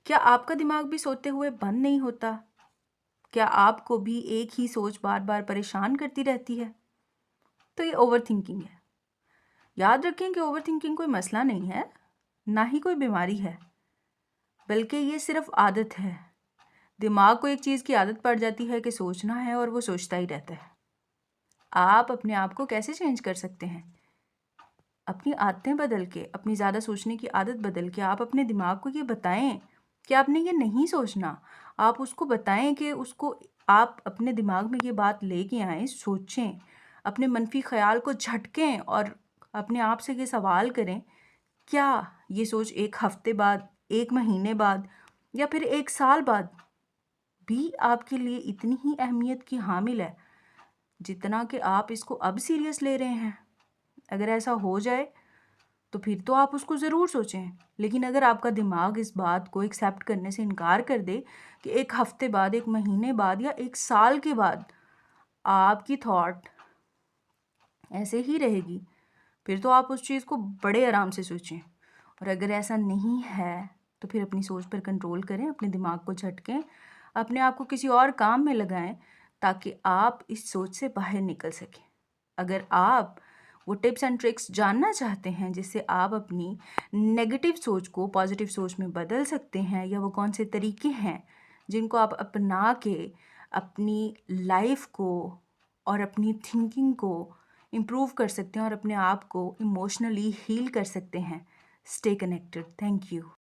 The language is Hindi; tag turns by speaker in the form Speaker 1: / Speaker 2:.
Speaker 1: क्या आपका दिमाग भी सोते हुए बंद नहीं होता? क्या आपको भी एक ही सोच बार-बार परेशान करती रहती है? तो ये ओवरथिंकिंग है। याद रखें कि ओवरथिंकिंग कोई मसला नहीं है, ना ही कोई बीमारी है, बल्कि ये सिर्फ आदत है। दिमाग को एक चीज़ की आदत पड़ जाती है कि सोचना है और वो सोचता ही रहता है। आप अपने आप को कैसे चेंज कर सकते हैं? अपनी आदतें बदल के, अपनी ज़्यादा सोचने की आदत बदल के आप अपने दिमाग को ये बताएं कि आपने ये नहीं सोचना। आप उसको बताएं कि उसको आप अपने दिमाग में ये बात लेके आएँ, सोचें, अपने मनफी ख़्याल को झटकें और अपने आप से ये सवाल करें, क्या ये सोच 1 हफ़्ते बाद, 1 महीने बाद या फिर 1 साल बाद भी आपके लिए इतनी ही अहमियत की हामिल है, जितना कि आप इसको अब सीरियस ले रहे हैं? अगर ऐसा हो जाए तो फिर तो आप उसको ज़रूर सोचें। लेकिन अगर आपका दिमाग इस बात को एक्सेप्ट करने से इनकार कर दे कि 1 हफ़्ते बाद, 1 महीने बाद या 1 साल के बाद आपकी थॉट ऐसे ही रहेगी, फिर तो आप उस चीज़ को बड़े आराम से सोचें। और अगर ऐसा नहीं है, तो फिर अपनी सोच पर कंट्रोल करें, अपने दिमाग को झटकें, अपने आप को किसी और काम में लगाएँ ताकि आप इस सोच से बाहर निकल सकें। अगर आप वो टिप्स एंड ट्रिक्स जानना चाहते हैं जिससे आप अपनी नेगेटिव सोच को पॉजिटिव सोच में बदल सकते हैं, या वो कौन से तरीके हैं जिनको आप अपना के अपनी लाइफ को और अपनी थिंकिंग को इम्प्रूव कर सकते हैं और अपने आप को इमोशनली हील कर सकते हैं, स्टे कनेक्टेड। Thank you.